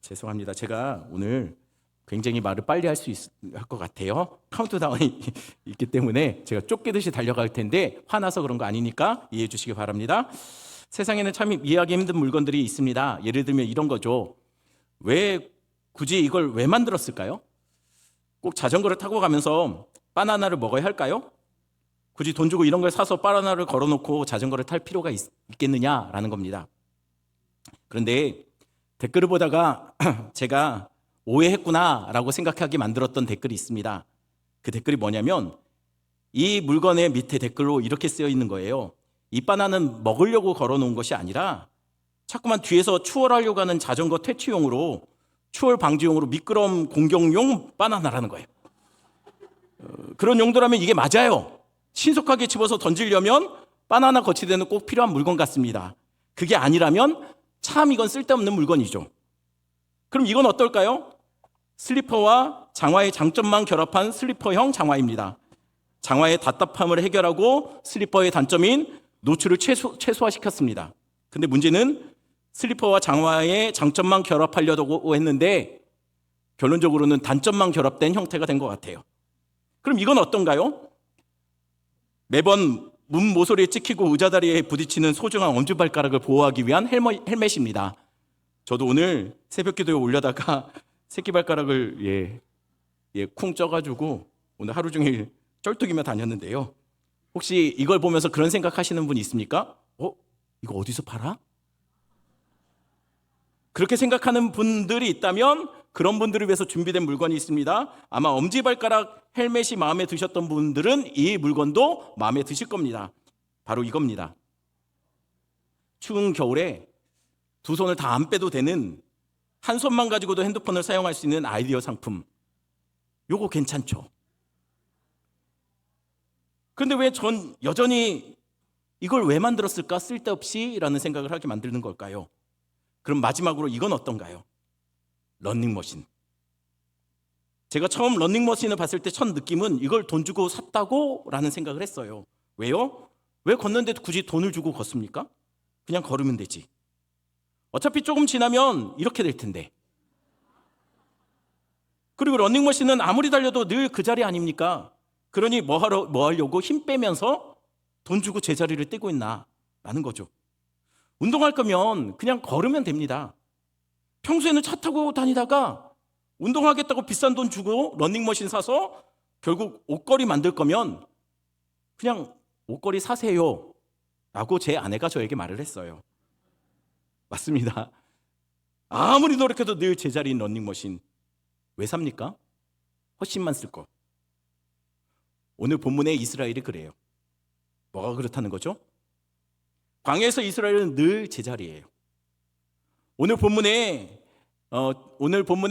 죄송합니다. 제가 오늘 굉장히 말을 빨리 할 것 같아요. 카운트다운이 있기 때문에 제가 쫓기듯이 달려갈 텐데 화나서 그런 거 아니니까 이해해 주시기 바랍니다. 세상에는 참 이해하기 힘든 물건들이 있습니다. 예를 들면 이런 거죠. 왜 굳이 이걸 왜 만들었을까요? 꼭 자전거를 타고 가면서 바나나를 먹어야 할까요? 굳이 돈 주고 이런 걸 사서 바나나를 걸어놓고 자전거를 탈 필요가 있겠느냐라는 겁니다. 그런데 댓글을 보다가 제가 오해했구나라고 생각하게 만들었던 댓글이 있습니다. 그 댓글이 뭐냐면 이 물건의 밑에 댓글로 이렇게 쓰여 있는 거예요. 이 바나나는 먹으려고 걸어놓은 것이 아니라 자꾸만 뒤에서 추월하려고 하는 자전거 퇴치용으로 추월 방지용으로 미끄럼 공격용 바나나라는 거예요. 그런 용도라면 이게 맞아요. 신속하게 집어서 던지려면 바나나 거치대는 꼭 필요한 물건 같습니다. 그게 아니라면 참 이건 쓸데없는 물건이죠. 그럼 이건 어떨까요? 슬리퍼와 장화의 장점만 결합한 슬리퍼형 장화입니다. 장화의 답답함을 해결하고 슬리퍼의 단점인 노출을 최소화시켰습니다. 근데 문제는 슬리퍼와 장화의 장점만 결합하려고 했는데 결론적으로는 단점만 결합된 형태가 된 것 같아요. 그럼 이건 어떤가요? 매번 문 모서리에 찍히고 의자다리에 부딪히는 소중한 엄지발가락을 보호하기 위한 헬멧입니다. 저도 오늘 새벽기도에 올려다가 새끼발가락을 쿵 쪄가지고 오늘 하루 종일 쩔뚝이며 다녔는데요. 혹시 이걸 보면서 그런 생각하시는 분 있습니까? 이거 어디서 팔아? 그렇게 생각하는 분들이 있다면 그런 분들을 위해서 준비된 물건이 있습니다. 아마 엄지발가락 헬멧이 마음에 드셨던 분들은 이 물건도 마음에 드실 겁니다. 바로 이겁니다. 추운 겨울에 두 손을 다 안 빼도 되는 한 손만 가지고도 핸드폰을 사용할 수 있는 아이디어 상품. 요거 괜찮죠? 그런데 왜 전 여전히 이걸 왜 만들었을까? 쓸데없이 라는 생각을 하게 만드는 걸까요? 그럼 마지막으로 이건 어떤가요? 러닝머신. 제가 처음 러닝머신을 봤을 때 첫 느낌은 이걸 돈 주고 샀다고? 라는 생각을 했어요. 왜요? 왜 걷는데 굳이 돈을 주고 걷습니까? 그냥 걸으면 되지. 어차피 조금 지나면 이렇게 될 텐데. 그리고 러닝머신은 아무리 달려도 늘 그 자리 아닙니까? 그러니 뭐 하려고 힘 빼면서 돈 주고 제자리를 떼고 있나? 라는 거죠. 운동할 거면 그냥 걸으면 됩니다. 평소에는 차 타고 다니다가 운동하겠다고 비싼 돈 주고 러닝머신 사서 결국 옷걸이 만들 거면 그냥 옷걸이 사세요 라고 제 아내가 저에게 말을 했어요. 맞습니다. 아무리 노력해도 늘 제자리인 러닝머신 왜 삽니까? 훨씬만 쓸 거. 오늘 본문의 이스라엘이 그래요. 뭐가 그렇다는 거죠? 광야에서 이스라엘은 늘 제자리예요. 오늘 본문에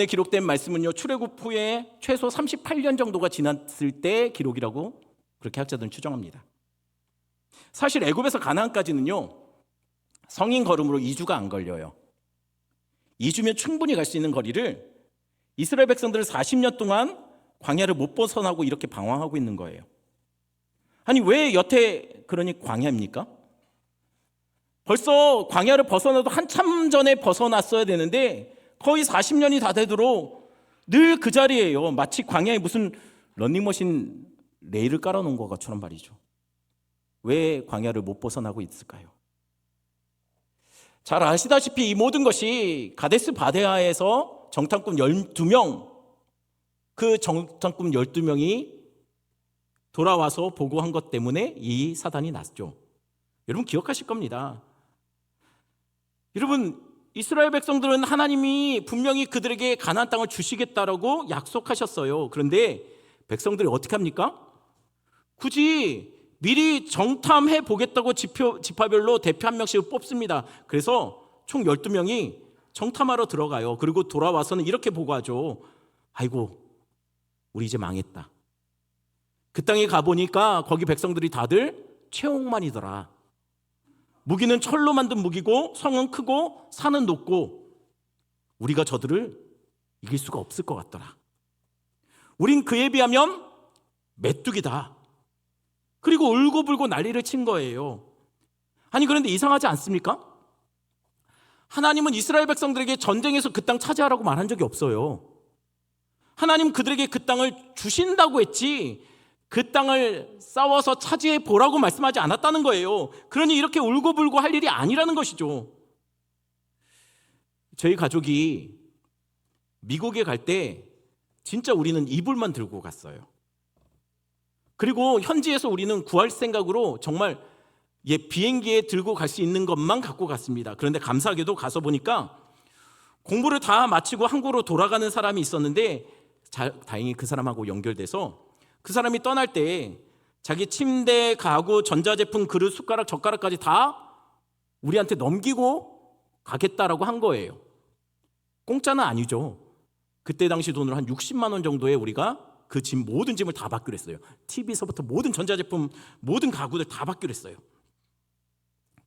기록된 말씀은요, 출애굽 후에 최소 38년 정도가 지났을 때 기록이라고 그렇게 학자들은 추정합니다. 사실 애굽에서 가나안까지는요, 성인 걸음으로 2주가 안 걸려요. 2주면 충분히 갈 수 있는 거리를 이스라엘 백성들은 40년 동안 광야를 못 벗어나고 이렇게 방황하고 있는 거예요. 아니 왜 여태 그러니 광야입니까? 벌써 광야를 벗어나도 한참 전에 벗어났어야 되는데 거의 40년이 다 되도록 늘 그 자리예요. 마치 광야에 무슨 러닝머신 레일을 깔아놓은 것처럼 말이죠. 왜 광야를 못 벗어나고 있을까요? 잘 아시다시피 이 모든 것이 가데스 바네아에서 정탐꾼 12명, 그 정탐꾼 12명이 돌아와서 보고한 것 때문에 이 사단이 났죠. 여러분 기억하실 겁니다. 여러분 이스라엘 백성들은 하나님이 분명히 그들에게 가나안 땅을 주시겠다라고 약속하셨어요. 그런데 백성들이 어떻게 합니까? 굳이 미리 정탐해 보겠다고 지파별로 대표 한 명씩을 뽑습니다. 그래서 총 12명이 정탐하러 들어가요. 그리고 돌아와서는 이렇게 보고하죠. 아이고 우리 이제 망했다. 그 땅에 가보니까 거기 백성들이 다들 최홍만이더라. 무기는 철로 만든 무기고 성은 크고 산은 높고 우리가 저들을 이길 수가 없을 것 같더라. 우린 그에 비하면 메뚜기다. 그리고 울고불고 난리를 친 거예요. 아니 그런데 이상하지 않습니까? 하나님은 이스라엘 백성들에게 전쟁에서 그 땅 차지하라고 말한 적이 없어요. 하나님 그들에게 그 땅을 주신다고 했지 그 땅을 싸워서 차지해 보라고 말씀하지 않았다는 거예요. 그러니 이렇게 울고불고 할 일이 아니라는 것이죠. 저희 가족이 미국에 갈 때 진짜 우리는 이불만 들고 갔어요. 그리고 현지에서 우리는 구할 생각으로 정말 비행기에 들고 갈 수 있는 것만 갖고 갔습니다. 그런데 감사하게도 가서 보니까 공부를 다 마치고 한국으로 돌아가는 사람이 있었는데 다행히 그 사람하고 연결돼서 그 사람이 떠날 때 자기 침대, 가구, 전자제품, 그릇, 숟가락, 젓가락까지 다 우리한테 넘기고 가겠다라고 한 거예요. 공짜는 아니죠. 그때 당시 돈으로 한 60만 원 정도에 우리가 그 모든 짐을 다 받기로 했어요. TV서부터 모든 전자제품, 모든 가구들 다 받기로 했어요.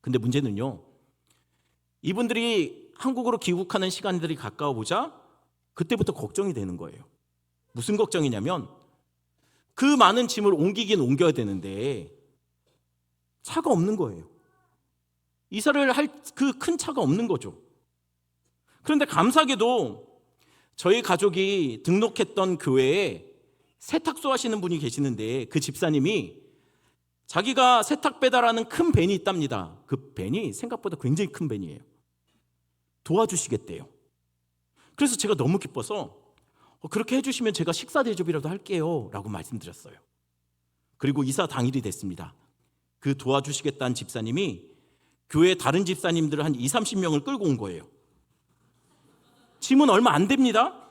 근데 문제는요, 이분들이 한국으로 귀국하는 시간들이 가까워 보자 그때부터 걱정이 되는 거예요. 무슨 걱정이냐면 그 많은 짐을 옮기긴 옮겨야 되는데 차가 없는 거예요. 이사를 할 그 큰 차가 없는 거죠. 그런데 감사하게도 저희 가족이 등록했던 교회에 세탁소 하시는 분이 계시는데 그 집사님이 자기가 세탁 배달하는 큰 밴이 있답니다. 그 밴이 생각보다 굉장히 큰 밴이에요. 도와주시겠대요. 그래서 제가 너무 기뻐서 그렇게 해주시면 제가 식사 대접이라도 할게요 라고 말씀드렸어요. 그리고 이사 당일이 됐습니다. 그 도와주시겠다는 집사님이 교회 다른 집사님들 한 20-30명을 끌고 온 거예요. 짐은 얼마 안 됩니다.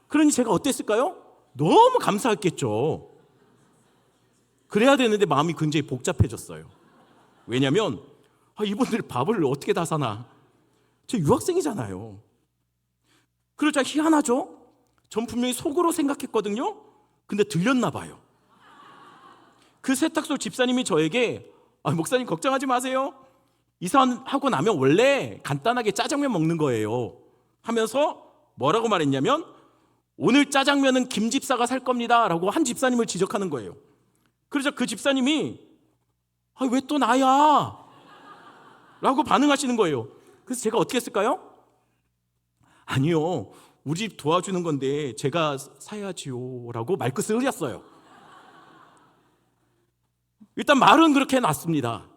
그러니 제가 어땠을까요? 너무 감사했겠죠. 그래야 되는데 마음이 굉장히 복잡해졌어요. 왜냐하면 이분들 밥을 어떻게 다 사나. 저 유학생이잖아요. 그러자 희한하죠? 전 분명히 속으로 생각했거든요. 근데 들렸나 봐요. 그 세탁소 집사님이 저에게 목사님 걱정하지 마세요. 이사하고 나면 원래 간단하게 짜장면 먹는 거예요 하면서 뭐라고 말했냐면 오늘 짜장면은 김 집사가 살 겁니다 라고 한 집사님을 지적하는 거예요. 그러자 그 집사님이 왜 또 나야? 라고 반응하시는 거예요. 그래서 제가 어떻게 했을까요? 아니요, 우리 집 도와주는 건데 제가 사야지요 라고 말끝을 흐렸어요. 일단 말은 그렇게 해놨습니다.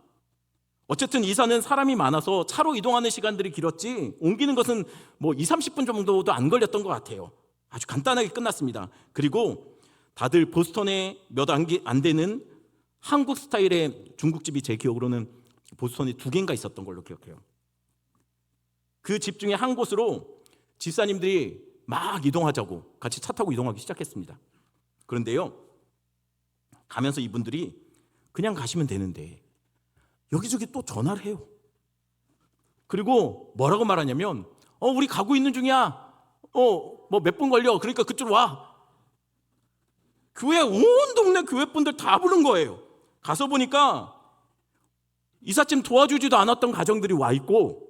어쨌든 이사는 사람이 많아서 차로 이동하는 시간들이 길었지 옮기는 것은 20-30분 정도도 안 걸렸던 것 같아요. 아주 간단하게 끝났습니다. 그리고 다들 보스턴에 몇 안 되는 한국 스타일의 중국집이 제 기억으로는 보스턴에 2개인가 있었던 걸로 기억해요. 그 집 중에 한 곳으로 집사님들이 막 이동하자고 같이 차 타고 이동하기 시작했습니다. 그런데요, 가면서 이분들이 그냥 가시면 되는데 여기저기 또 전화를 해요. 그리고 뭐라고 말하냐면 우리 가고 있는 중이야. 몇 분 걸려. 그러니까 그쪽으로 와. 교회 온 동네 교회 분들 다 부른 거예요. 가서 보니까 이삿짐 도와주지도 않았던 가정들이 와 있고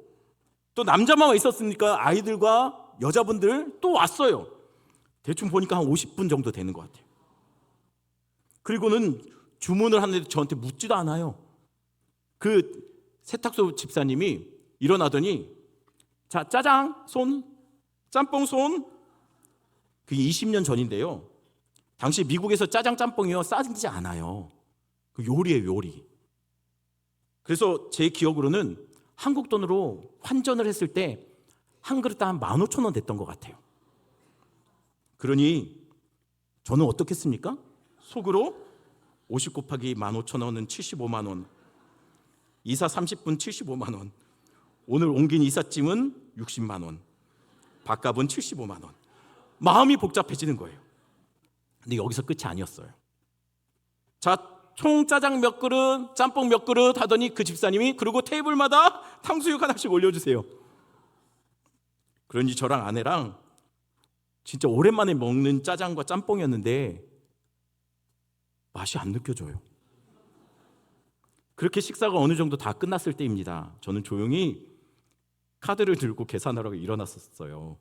또 남자만 와 있었으니까 아이들과 여자분들 또 왔어요. 대충 보니까 한 50분 정도 되는 것 같아요. 그리고는 주문을 하는데 저한테 묻지도 않아요. 그 세탁소 집사님이 일어나더니 자, 짜장 손, 짬뽕 손. 그게 20년 전인데요. 당시 미국에서 짜장 짬뽕이요 싸지 않아요. 그 요리예요, 요리. 그래서 제 기억으로는 한국 돈으로 환전을 했을 때 한 그릇 한 15,000원 됐던 것 같아요. 그러니 저는 어떻겠습니까? 속으로 50 곱하기 15,000원은 75만 원. 이사 30분 75만 원. 오늘 옮긴 이삿짐은 60만 원. 밥값은 75만 원. 마음이 복잡해지는 거예요. 근데 여기서 끝이 아니었어요. 자, 총 짜장 몇 그릇, 짬뽕 몇 그릇 하더니 그 집사님이 그리고 테이블마다 탕수육 하나씩 올려주세요. 그러니 저랑 아내랑 진짜 오랜만에 먹는 짜장과 짬뽕이었는데 맛이 안 느껴져요. 그렇게 식사가 어느 정도 다 끝났을 때입니다. 저는 조용히 카드를 들고 계산하라고 일어났었어요.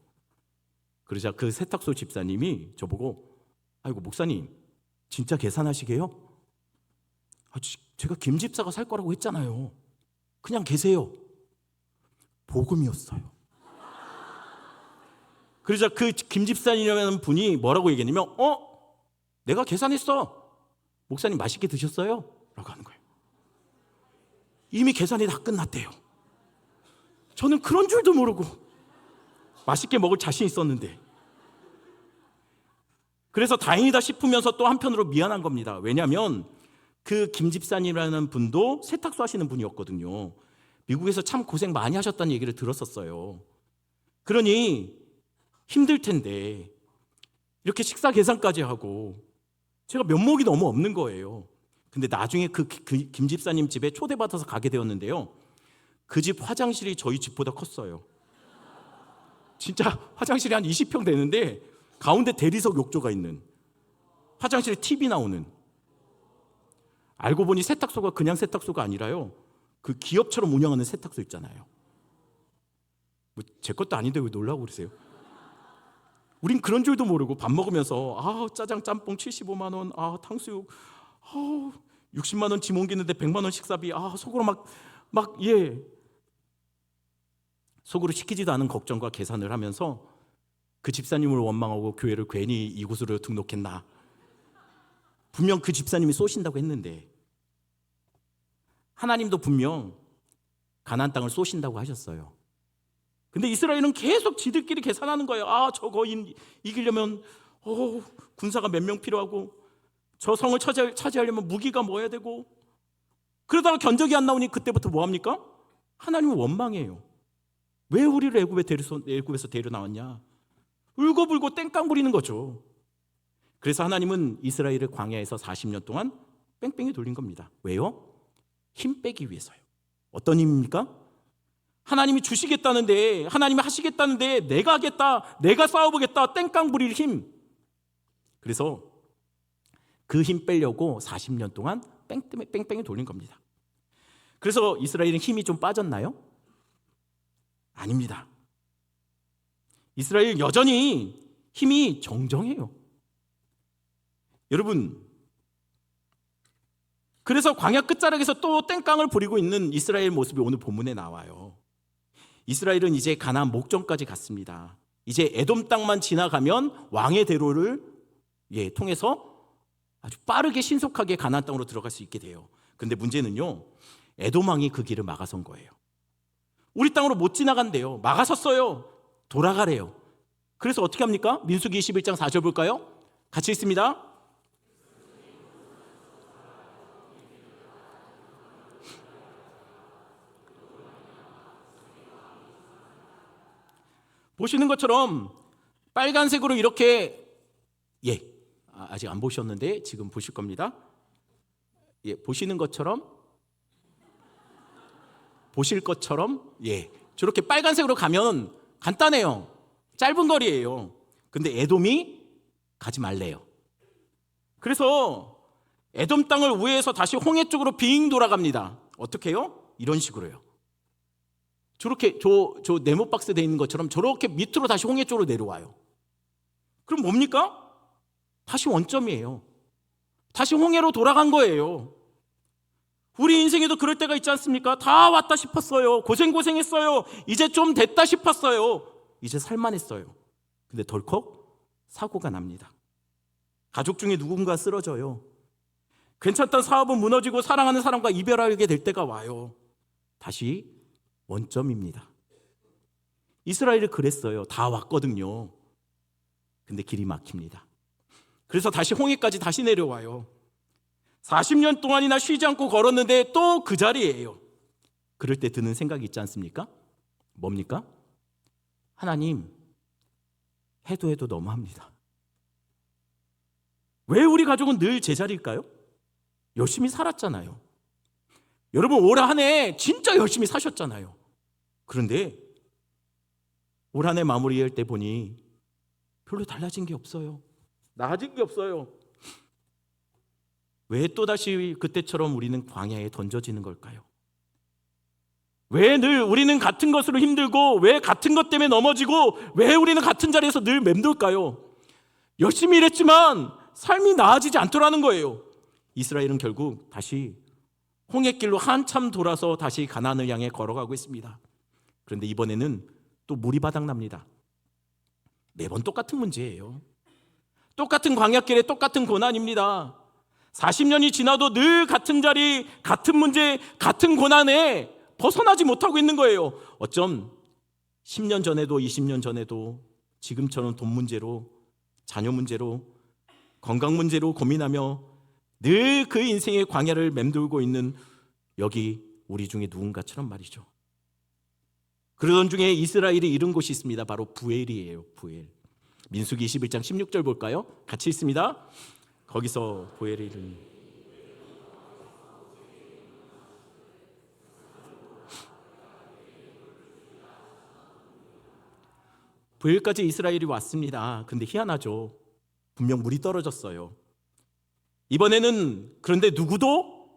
그러자 그 세탁소 집사님이 저보고 아이고 목사님 진짜 계산하시게요? 제가 김 집사가 살 거라고 했잖아요. 그냥 계세요. 복음이었어요. 그러자 그 김집사님이라는 분이 뭐라고 얘기했냐면 내가 계산했어. 목사님 맛있게 드셨어요? 라고 하는 거예요. 이미 계산이 다 끝났대요. 저는 그런 줄도 모르고 맛있게 먹을 자신 있었는데, 그래서 다행이다 싶으면서 또 한편으로 미안한 겁니다. 왜냐하면 그 김집사님이라는 분도 세탁소 하시는 분이었거든요. 미국에서 참 고생 많이 하셨다는 얘기를 들었었어요. 그러니 힘들 텐데 이렇게 식사 계산까지 하고 제가 면목이 너무 없는 거예요. 근데 나중에 그 김집사님 집에 초대받아서 가게 되었는데요, 그 집 화장실이 저희 집보다 컸어요. 진짜 화장실이 한 20평 되는데 가운데 대리석 욕조가 있는, 화장실에 TV 나오는, 알고 보니 세탁소가 그냥 세탁소가 아니라요, 그 기업처럼 운영하는 세탁소 있잖아요. 뭐 제 것도 아닌데 왜 놀라고 그러세요? 우린 그런 줄도 모르고 밥 먹으면서 짜장 짬뽕 75만 원, 탕수육 60만 원 짐 옮기는데 100만 원 식사비, 속으로 속으로 시키지도 않은 걱정과 계산을 하면서 그 집사님을 원망하고 교회를 괜히 이곳으로 등록했나. 분명 그 집사님이 쏘신다고 했는데 하나님도 분명 가나안 땅을 쏘신다고 하셨어요. 근데 이스라엘은 계속 지들끼리 계산하는 거예요. 저거 이기려면 군사가 몇 명 필요하고, 저 성을 차지하려면 무기가 뭐 해야 되고, 그러다가 견적이 안 나오니 그때부터 뭐 합니까? 하나님을 원망해요. 왜 우리를 애굽에서 데려 나왔냐? 울고불고 땡깡 부리는 거죠. 그래서 하나님은 이스라엘을 광야에서 40년 동안 뺑뺑이 돌린 겁니다. 왜요? 힘 빼기 위해서요. 어떤 힘입니까? 하나님이 주시겠다는데, 하나님이 하시겠다는데 내가 하겠다, 내가 싸워보겠다, 땡깡 부릴 힘. 그래서 그 힘 빼려고 40년 동안 뺑뺑이 돌린 겁니다. 그래서 이스라엘은 힘이 좀 빠졌나요? 아닙니다. 이스라엘 여전히 힘이 정정해요. 여러분, 그래서 광야 끝자락에서 또 땡깡을 부리고 있는 이스라엘 모습이 오늘 본문에 나와요. 이스라엘은 이제 가나안 목전까지 갔습니다. 이제 에돔 땅만 지나가면 왕의 대로를 통해서 아주 빠르게 신속하게 가나안 땅으로 들어갈 수 있게 돼요. 근데 문제는요, 에돔 왕이 그 길을 막아선 거예요. 우리 땅으로 못 지나간대요. 막아섰어요. 돌아가래요. 그래서 어떻게 합니까? 민수기 21장 4절 볼까요? 같이 읽습니다. 보시는 것처럼 빨간색으로 이렇게, 아직 안 보셨는데 지금 보실 겁니다. 보시는 것처럼, 보실 것처럼, 저렇게 빨간색으로 가면 간단해요. 짧은 거리예요. 근데 에돔이 가지 말래요. 그래서 에돔 땅을 우회해서 다시 홍해 쪽으로 빙 돌아갑니다. 어떻게 해요? 이런 식으로요. 저렇게 저 네모 박스 돼 있는 것처럼 저렇게 밑으로 다시 홍해 쪽으로 내려와요. 그럼 뭡니까? 다시 원점이에요. 다시 홍해로 돌아간 거예요. 우리 인생에도 그럴 때가 있지 않습니까? 다 왔다 싶었어요. 고생했어요. 이제 좀 됐다 싶었어요. 이제 살만했어요. 근데 덜컥 사고가 납니다. 가족 중에 누군가 쓰러져요. 괜찮던 사업은 무너지고 사랑하는 사람과 이별하게 될 때가 와요. 다시 원점입니다. 이스라엘이 그랬어요. 다 왔거든요. 근데 길이 막힙니다. 그래서 다시 홍해까지 다시 내려와요. 40년 동안이나 쉬지 않고 걸었는데 또 그 자리예요. 그럴 때 드는 생각이 있지 않습니까? 뭡니까? 하나님, 해도 너무합니다. 왜 우리 가족은 늘 제자리일까요? 열심히 살았잖아요. 여러분, 올 한 해 진짜 열심히 사셨잖아요. 그런데 올 한 해 마무리할 때 보니 별로 달라진 게 없어요. 나아진 게 없어요. 왜 또다시 그때처럼 우리는 광야에 던져지는 걸까요? 왜 늘 우리는 같은 것으로 힘들고, 왜 같은 것 때문에 넘어지고, 왜 우리는 같은 자리에서 늘 맴돌까요? 열심히 일했지만 삶이 나아지지 않더라는 거예요. 이스라엘은 결국 다시 홍해길로 한참 돌아서 다시 가나안을 향해 걸어가고 있습니다. 그런데 이번에는 또 물이 바닥납니다. 매번 똑같은 문제예요. 똑같은 광야길에 똑같은 고난입니다. 40년이 지나도 늘 같은 자리, 같은 문제, 같은 고난에 벗어나지 못하고 있는 거예요. 어쩜 10년 전에도 20년 전에도 지금처럼 돈 문제로, 자녀 문제로, 건강 문제로 고민하며 늘 그 인생의 광야를 맴돌고 있는 여기 우리 중에 누군가처럼 말이죠. 그러던 중에 이스라엘이 이른 곳이 있습니다. 바로 부엘이에요. 부엘. 민수기 21장 16절 볼까요? 같이 읽습니다. 거기서 부엘이 이르니 부엘까지 이스라엘이 왔습니다. 근데 희한하죠. 분명 물이 떨어졌어요. 이번에는 그런데 누구도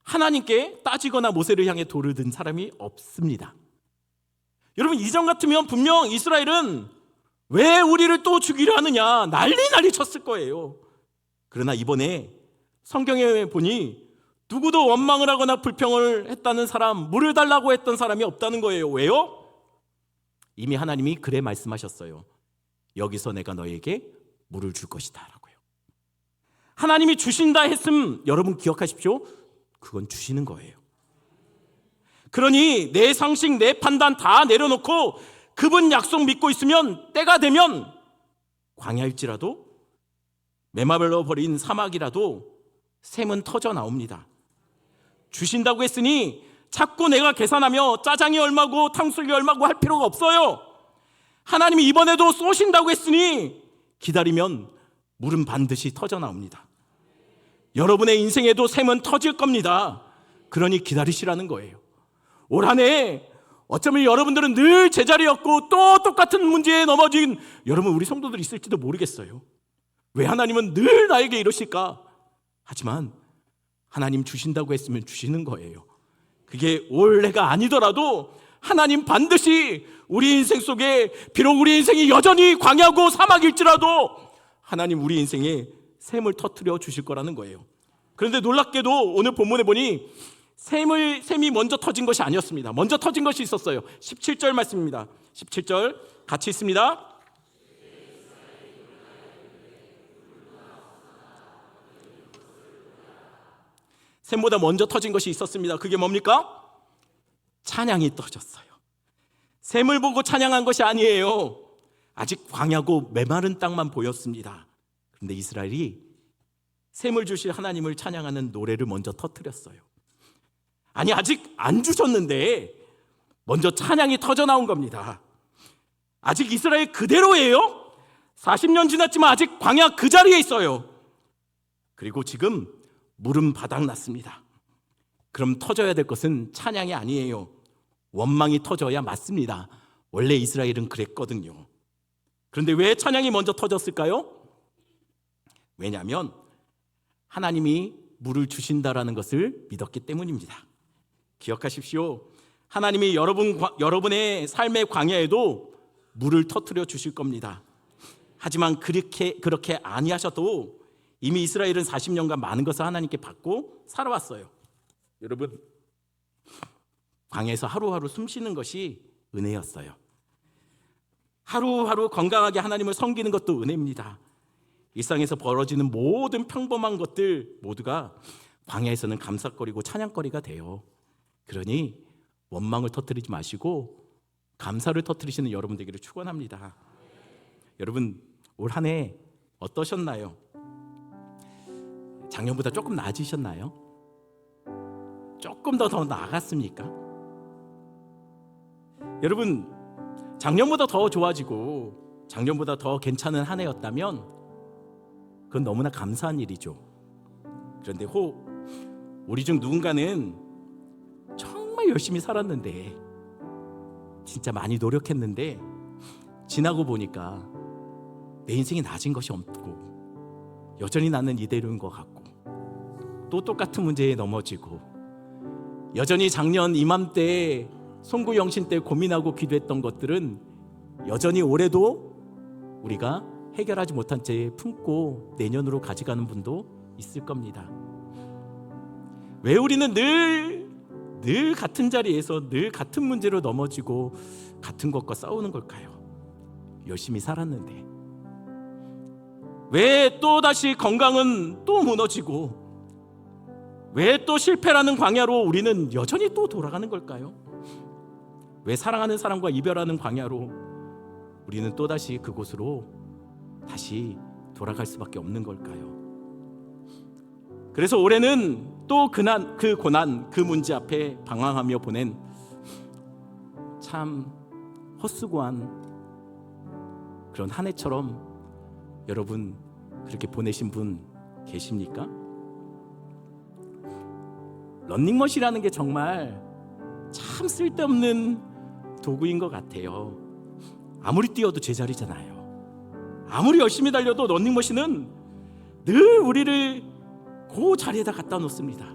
하나님께 따지거나 모세를 향해 돌을 든 사람이 없습니다. 여러분, 이전 같으면 분명 이스라엘은 왜 우리를 또 죽이려 하느냐 난리 쳤을 거예요. 그러나 이번에 성경에 보니 누구도 원망을 하거나 불평을 했다는 사람, 물을 달라고 했던 사람이 없다는 거예요. 왜요? 이미 하나님이 그래 말씀하셨어요. 여기서 내가 너에게 물을 줄 것이다 라고요. 하나님이 주신다 했음 여러분 기억하십시오. 그건 주시는 거예요. 그러니 내 상식, 내 판단 다 내려놓고 그분 약속 믿고 있으면 때가 되면 광야일지라도 메마르러 버린 사막이라도 샘은 터져 나옵니다. 주신다고 했으니 자꾸 내가 계산하며 짜장이 얼마고 탕수육이 얼마고 할 필요가 없어요. 하나님이 이번에도 쏘신다고 했으니 기다리면 물은 반드시 터져 나옵니다. 여러분의 인생에도 샘은 터질 겁니다. 그러니 기다리시라는 거예요. 올 한 해 어쩌면 여러분들은 늘 제자리였고 또 똑같은 문제에 넘어진 여러분 우리 성도들이 있을지도 모르겠어요. 왜 하나님은 늘 나에게 이러실까? 하지만 하나님 주신다고 했으면 주시는 거예요. 그게 올해가 아니더라도 하나님 반드시 우리 인생 속에 비록 우리 인생이 여전히 광야고 사막일지라도 하나님 우리 인생에 샘을 터뜨려 주실 거라는 거예요. 그런데 놀랍게도 오늘 본문에 보니 샘이 먼저 터진 것이 아니었습니다. 먼저 터진 것이 있었어요. 17절 말씀입니다. 17절 같이 있습니다. 샘보다 먼저 터진 것이 있었습니다. 그게 뭡니까? 찬양이 터졌어요. 샘을 보고 찬양한 것이 아니에요. 아직 광야고 메마른 땅만 보였습니다. 그런데 이스라엘이 샘을 주실 하나님을 찬양하는 노래를 먼저 터뜨렸어요. 아니 아직 안 주셨는데 먼저 찬양이 터져 나온 겁니다. 아직 이스라엘 그대로예요. 40년 지났지만 아직 광야 그 자리에 있어요. 그리고 지금 물은 바닥났습니다. 그럼 터져야 될 것은 찬양이 아니에요. 원망이 터져야 맞습니다. 원래 이스라엘은 그랬거든요. 그런데 왜 찬양이 먼저 터졌을까요? 왜냐하면 하나님이 물을 주신다라는 것을 믿었기 때문입니다. 기억하십시오. 하나님이 여러분의 삶의 광야에도 물을 터뜨려 주실 겁니다. 하지만 그렇게 아니하셔도 이미 이스라엘은 40년간 많은 것을 하나님께 받고 살아왔어요. 여러분, 광야에서 하루하루 숨쉬는 것이 은혜였어요. 하루하루 건강하게 하나님을 섬기는 것도 은혜입니다. 일상에서 벌어지는 모든 평범한 것들 모두가 광야에서는 감사거리고 찬양거리가 돼요. 그러니 원망을 터뜨리지 마시고 감사를 터뜨리시는 여러분 되기를 축원합니다. 여러분, 올 한 해 어떠셨나요? 작년보다 조금 나아지셨나요? 조금 더 나아갔습니까? 여러분, 작년보다 더 좋아지고 작년보다 더 괜찮은 한 해였다면 그건 너무나 감사한 일이죠. 그런데 혹 우리 중 누군가는 정말 열심히 살았는데 진짜 많이 노력했는데 지나고 보니까 내 인생이 나아진 것이 없고 여전히 나는 이대로인 것 같고 또 똑같은 문제에 넘어지고 여전히 작년 이맘때 송구영신 때 고민하고 기도했던 것들은 여전히 올해도 우리가 해결하지 못한 채 품고 내년으로 가져가는 분도 있을 겁니다. 왜 우리는 늘 늘 같은 자리에서 늘 같은 문제로 넘어지고 같은 것과 싸우는 걸까요? 열심히 살았는데 왜 또다시 건강은 또 무너지고 왜 또 실패라는 광야로 우리는 여전히 또 돌아가는 걸까요? 왜 사랑하는 사람과 이별하는 광야로 우리는 또다시 그곳으로 다시 돌아갈 수밖에 없는 걸까요? 그래서 올해는 또 그 고난, 그 문제 앞에 방황하며 보낸 참 헛수고한 그런 한 해처럼 여러분 그렇게 보내신 분 계십니까? 런닝머신이라는 게 정말 참 쓸데없는 도구인 것 같아요. 아무리 뛰어도 제자리잖아요. 아무리 열심히 달려도 런닝머신은 늘 우리를 그 자리에다 갖다 놓습니다.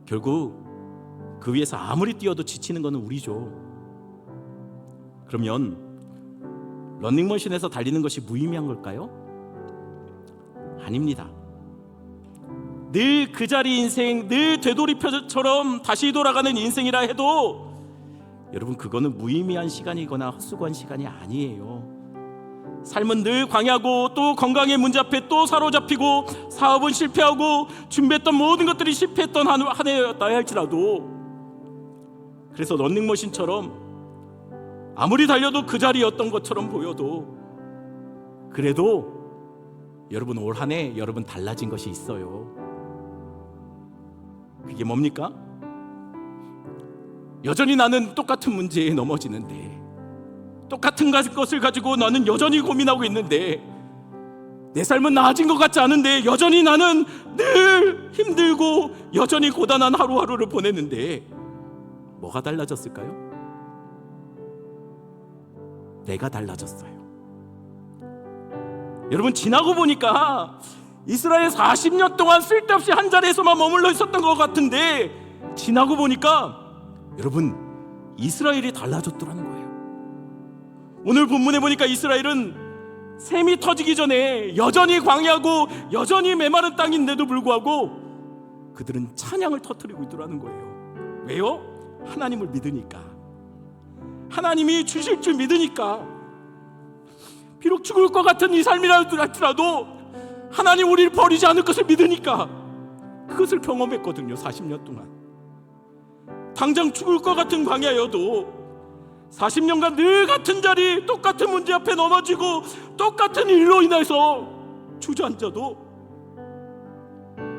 결국 그 위에서 아무리 뛰어도 지치는 것은 우리죠. 그러면 런닝머신에서 달리는 것이 무의미한 걸까요? 아닙니다. 늘 그 자리 인생, 늘 되돌이표처럼 다시 돌아가는 인생이라 해도 여러분 그거는 무의미한 시간이거나 헛수고한 시간이 아니에요. 삶은 늘 광야고 또 건강의 문제 앞에 또 사로잡히고 사업은 실패하고 준비했던 모든 것들이 실패했던 한 해였다 할지라도 그래서 런닝머신처럼 아무리 달려도 그 자리였던 것처럼 보여도 그래도 여러분 올 한 해 여러분 달라진 것이 있어요. 그게 뭡니까? 여전히 나는 똑같은 문제에 넘어지는데 똑같은 것을 가지고 나는 여전히 고민하고 있는데 내 삶은 나아진 것 같지 않은데 여전히 나는 늘 힘들고 여전히 고단한 하루하루를 보내는데 뭐가 달라졌을까요? 내가 달라졌어요. 여러분 지나고 보니까 이스라엘 40년 동안 쓸데없이 한 자리에서만 머물러 있었던 것 같은데 지나고 보니까 여러분 이스라엘이 달라졌더라는 거예요. 오늘 본문에 보니까 이스라엘은 샘이 터지기 전에 여전히 광야고 여전히 메마른 땅인데도 불구하고 그들은 찬양을 터뜨리고 있더라는 거예요. 왜요? 하나님을 믿으니까. 하나님이 주실 줄 믿으니까. 비록 죽을 것 같은 이 삶이라도 하나님 우리를 버리지 않을 것을 믿으니까 그것을 경험했거든요. 40년 동안 당장 죽을 것 같은 광야여도 40년간 늘 같은 자리 똑같은 문제 앞에 넘어지고 똑같은 일로 인해서 주저앉아도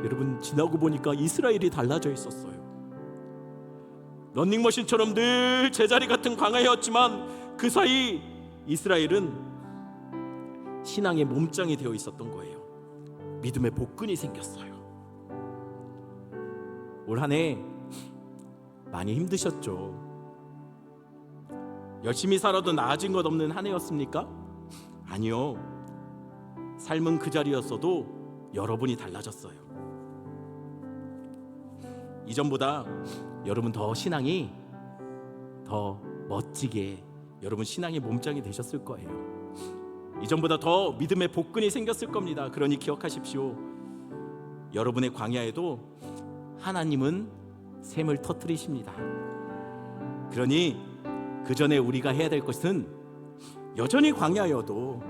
여러분 지나고 보니까 이스라엘이 달라져 있었어요. 런닝머신처럼 늘 제자리 같은 광야였지만 그 사이 이스라엘은 신앙의 몸짱이 되어 있었던 거예요. 믿음의 복근이 생겼어요. 올 한 해 많이 힘드셨죠? 열심히 살아도 나아진 것 없는 한 해였습니까? 아니요. 삶은 그 자리였어도 여러분이 달라졌어요. 이전보다 여러분 더 신앙이 더 멋지게 여러분 신앙의 몸짱이 되셨을 거예요. 이전보다 더 믿음의 복근이 생겼을 겁니다. 그러니 기억하십시오. 여러분의 광야에도 하나님은 샘을 터뜨리십니다. 그러니 그 전에 우리가 해야 될 것은 여전히 광야여도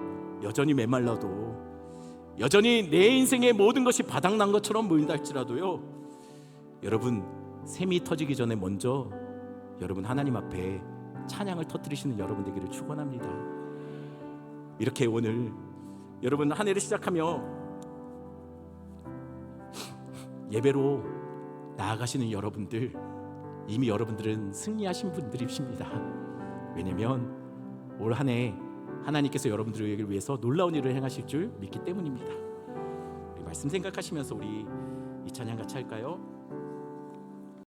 여전히 메말라도 여전히 내 인생의 모든 것이 바닥난 것처럼 보인다 할지라도요 여러분 샘이 터지기 전에 먼저 여러분 하나님 앞에 찬양을 터뜨리시는 여러분 되기를 축원합니다. 이렇게 오늘 여러분 한 해를 시작하며 예배로 나아가시는 여러분들 이미 여러분들은 승리하신 분들이십니다. 왜냐하면 올 한 해 하나님께서 여러분들을 위해서 놀라운 일을 행하실 줄 믿기 때문입니다. 우리 말씀 생각하시면서 우리 이 찬양 같이 할까요?